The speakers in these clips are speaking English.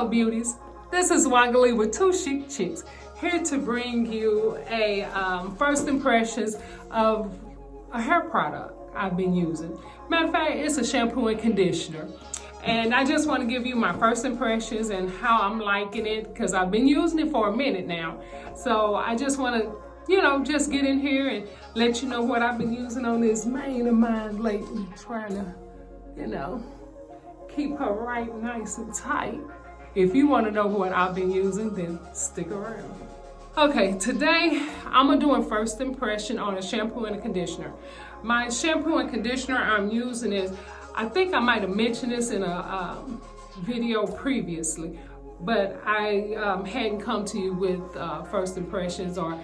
Hello beauties, this is Wangali with Two Chic Chicks, here to bring you a first impressions of a hair product I've been using. Matter of fact, it's a shampoo and conditioner. And I just want to give you my first impressions and how I'm liking it, because I've been using it for a minute now. So I just want to, just get in here and let you know what I've been using on this mane of mine lately, trying to, keep her right nice and tight. If you want to know what I've been using, then stick around. Okay, today I'm doing first impression on a shampoo and a conditioner. My shampoo and conditioner I'm using is, I think I might have mentioned this in a video previously, but I hadn't come to you with first impressions or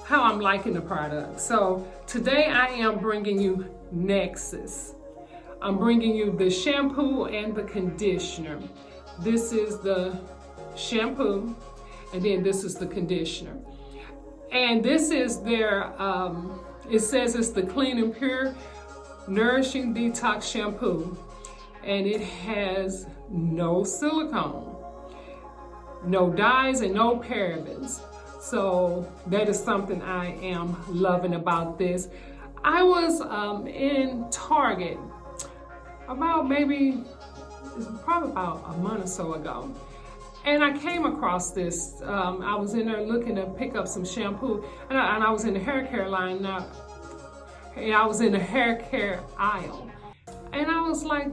how I'm liking the product. So today I am bringing you Nexxus. I'm bringing you the shampoo and the conditioner. This is the shampoo, and then this is the conditioner. And this is their, it says it's the Clean and Pure Nourishing Detox Shampoo. And it has no silicone, no dyes, and no parabens. So that is something I am loving about this. I was in Target about probably about a month or so ago. And I came across this. I was in there looking to pick up some shampoo, and I was in the hair care line. I was in the hair care aisle. And I was like,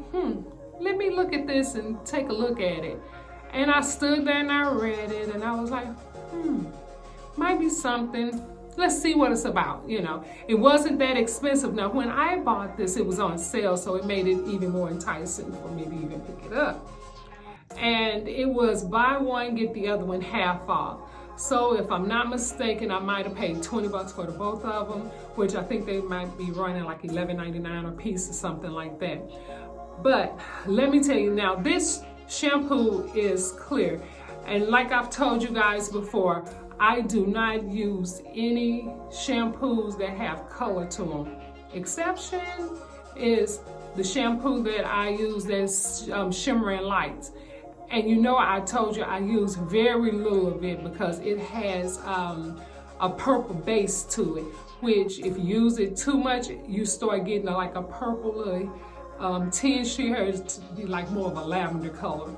let me look at this and take a look at it. And I stood there and I read it, and I was like, might be something. Let's see what it's about, It wasn't that expensive. Now, when I bought this, it was on sale, so it made it even more enticing for me to even pick it up. And it was buy one, get the other one half off. So if I'm not mistaken, I might have paid $20 for the both of them, which I think they might be running like $11.99 a piece or something like that. But let me tell you now, this shampoo is clear. And like I've told you guys before, I do not use any shampoos that have color to them. Exception is the shampoo that I use that's shimmering lights. And I told you I use very little of it because it has a purple base to it, which if you use it too much, you start getting like a purple tinge to your hair to be like more of a lavender color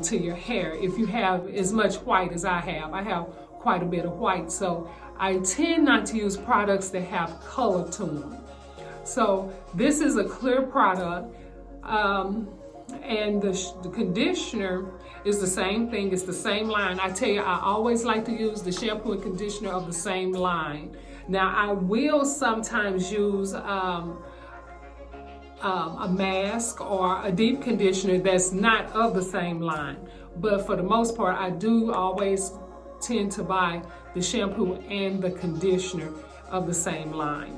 to your hair. If you have as much white as I have quite a bit of white, so I tend not to use products that have color to them. So this is a clear product, and the conditioner is the same thing. It's the same line. I tell you, I always like to use the shampoo and conditioner of the same line. Now I will sometimes use a mask or a deep conditioner that's not of the same line, but for the most part I do always tend to buy the shampoo and the conditioner of the same line.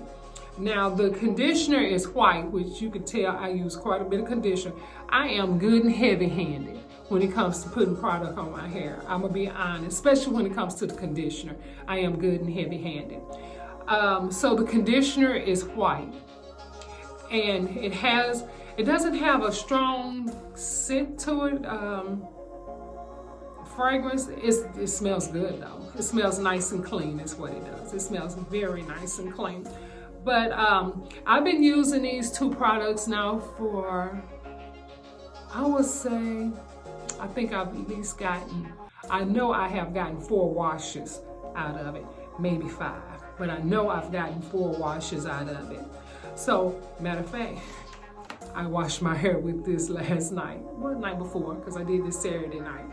Now the conditioner is white, which you can tell I use quite a bit of conditioner. I am good and heavy-handed when it comes to putting product on my hair. I'm gonna be honest, especially when it comes to the conditioner. I am good and heavy-handed. So the conditioner is white, and it doesn't have a strong scent to it. Fragrance, it smells good though. It smells nice and clean is what it does. It smells very nice and clean. But I've been using these two products now for, I would say, I think I've at least I know I have gotten 4 washes out of it, maybe 5, but I know I've gotten 4 washes out of it. So, matter of fact, I washed my hair with this last night, well, the night before, because I did this Saturday night.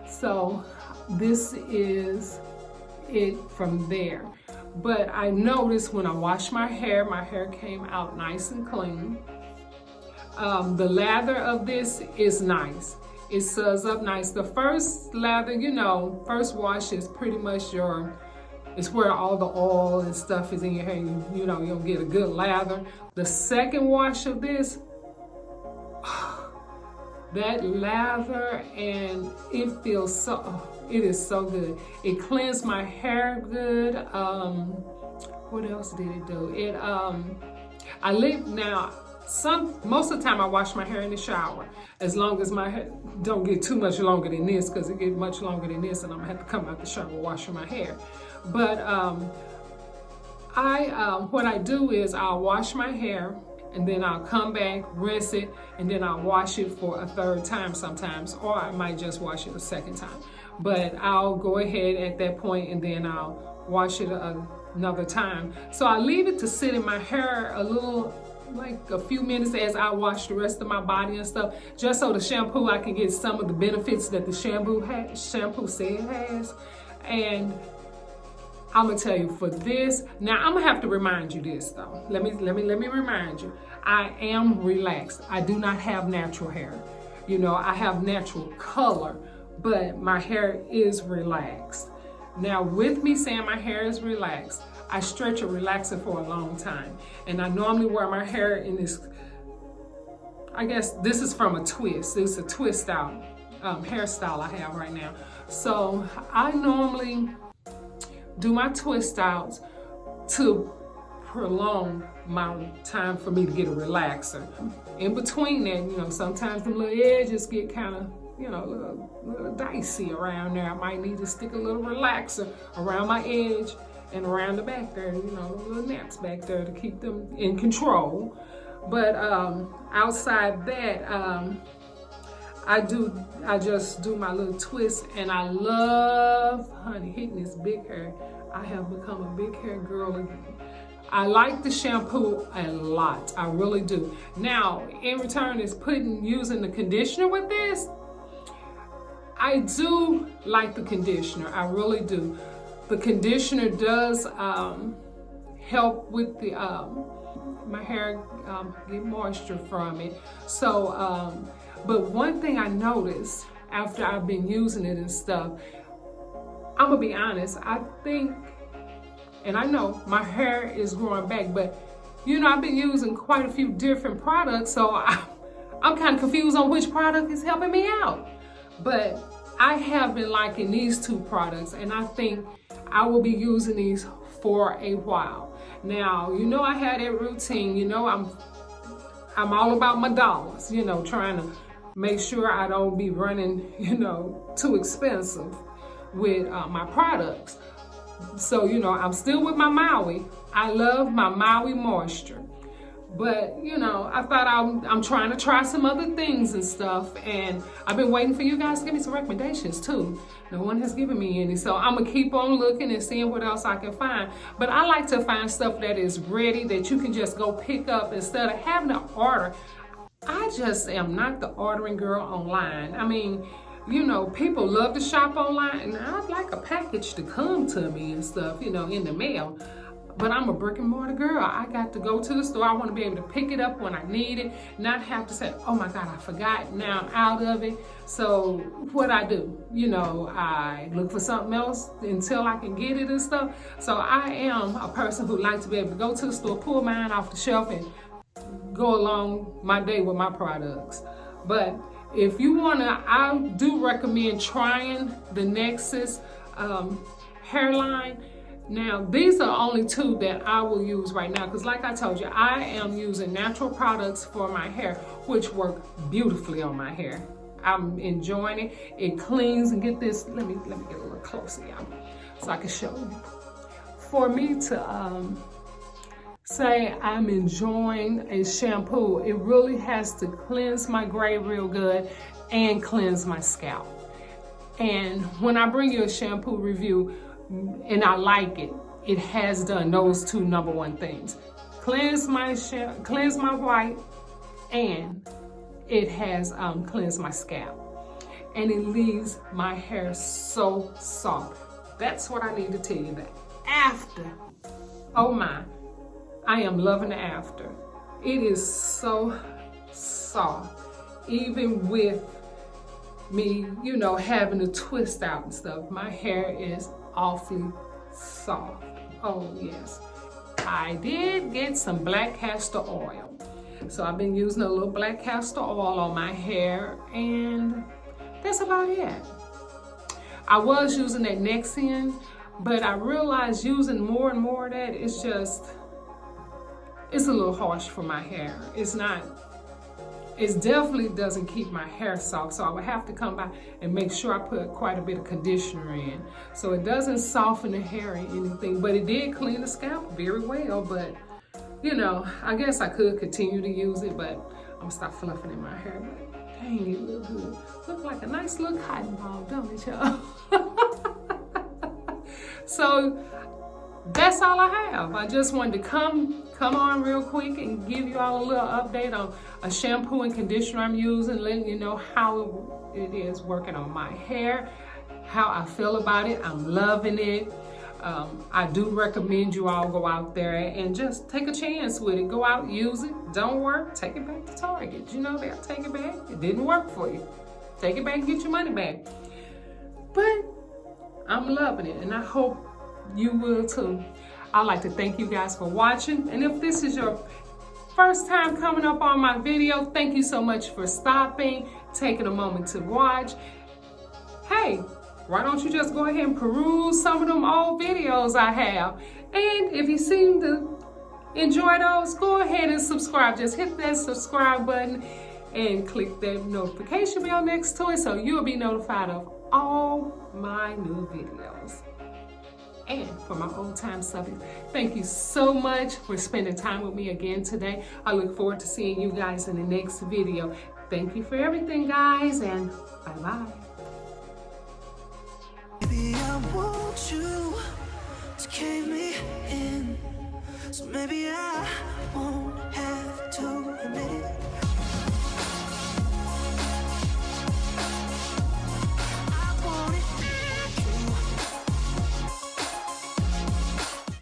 So this is it from there. But I noticed when I washed my hair came out nice and clean. The lather of this is nice. It suds up nice. The first lather, first wash is pretty much it's where all the oil and stuff is in your hair. You don't get a good lather. The second wash of this, that lather, and it feels it is so good. It cleansed my hair good. What else did it do? I live now, Most of the time I wash my hair in the shower, as long as my hair don't get too much longer than this, because it get much longer than this and I'm gonna have to come out the shower washing my hair. But what I do is I'll wash my hair and then I'll come back, rinse it, and then I'll wash it for a third time sometimes, or I might just wash it a second time. But I'll go ahead at that point and then I'll wash it another time. So I leave it to sit in my hair a little, like a few minutes as I wash the rest of my body and stuff, just so the shampoo, I can get some of the benefits that the shampoo said it has. And I'm gonna tell you for this, now I'm gonna have to remind you this though. Let me remind you. I am relaxed. I do not have natural hair. You know, I have natural color, but my hair is relaxed. Now with me saying my hair is relaxed, I stretch a relaxer for a long time. And I normally wear my hair in this, I guess this is from a twist. It's a twist out hairstyle I have right now. So I normally do my twist outs to prolong my time for me to get a relaxer. In between that, you know, sometimes the little edges get kind of, you know, a little dicey around there. I might need to stick a little relaxer around my edge and around the back there, you know, little naps back there to keep them in control. But outside that, I just do my little twist, and I love, honey, hitting this big hair. I have become a big hair girl again. I like the shampoo a lot, I really do. Now, in return is using the conditioner with this. I do like the conditioner, I really do. The conditioner does help with the my hair get moisture from it. So, but one thing I noticed after I've been using it and stuff, I'm gonna be honest, I think, and I know my hair is growing back, but you know, I've been using quite a few different products, so I'm kind of confused on which product is helping me out. But I have been liking these two products, and I think I will be using these for a while. Now, you know, I had that routine, you know, I'm all about my dollars, you know, trying to make sure I don't be running, you know, too expensive with my products. So, you know, I'm still with my Maui. I love my Maui moisture. But, you know, I thought I'm trying to try some other things and stuff. And I've been waiting for you guys to give me some recommendations too. No one has given me any. So I'm going to keep on looking and seeing what else I can find. But I like to find stuff that is ready, that you can just go pick up instead of having to order. I just am not the ordering girl online. I mean, you know, people love to shop online, and I'd like a package to come to me and stuff, you know, in the mail. But I'm a brick and mortar girl. I got to go to the store. I want to be able to pick it up when I need it, not have to say, oh my God, I forgot, now I'm out of it. So what I do, you know, I look for something else until I can get it and stuff. So I am a person who likes to be able to go to the store, pull mine off the shelf, and go along my day with my products. But if you wanna, I do recommend trying the Nexxus hairline. Now, these are only two that I will use right now, because like I told you, I am using natural products for my hair, which work beautifully on my hair. I'm enjoying it. It cleans, and get this, let me get a little closer, y'all, so I can show you. For me to say I'm enjoying a shampoo, it really has to cleanse my gray real good and cleanse my scalp. And when I bring you a shampoo review and I like it, it has done those two number one things. Cleanse my white, and it has cleansed my scalp. And it leaves my hair so soft. That's what I need to tell you, that after, oh my, I am loving the after. It is so soft, even with me, you know, having to twist out and stuff. My hair is awfully soft. Oh yes. I did get some black castor oil. So I've been using a little black castor oil on my hair, and that's about it. I was using that Nexxus, but I realized using more and more of that, it's just, it's a little harsh for my hair. It's not, it definitely doesn't keep my hair soft. So I would have to come by and make sure I put quite a bit of conditioner in. So it doesn't soften the hair or anything, but it did clean the scalp very well. But you know, I guess I could continue to use it, but I'm gonna stop fluffing in my hair. But dang, it look good. Look like a nice little cotton ball, don't it, y'all? So that's all I have. I just wanted to come on real quick and give you all a little update on a shampoo and conditioner I'm using, letting you know how it is working on my hair, how I feel about it. I'm loving it. I do recommend you all go out there and just take a chance with it. Go out, use it. Don't work, take it back to Target. You know, they'll take it back. It didn't work for you. Take it back and get your money back. But I'm loving it, and I hope you will too. I'd like to thank you guys for watching. And if this is your first time coming up on my video, thank you so much for stopping, taking a moment to watch. Hey, why don't you just go ahead and peruse some of them old videos I have? And if you seem to enjoy those, go ahead and subscribe. Just hit that subscribe button and click that notification bell next to it so you'll be notified of all my new videos. And for my old time subbies, thank you so much for spending time with me again today. I look forward to seeing you guys in the next video. Thank you for everything, guys, and bye-bye.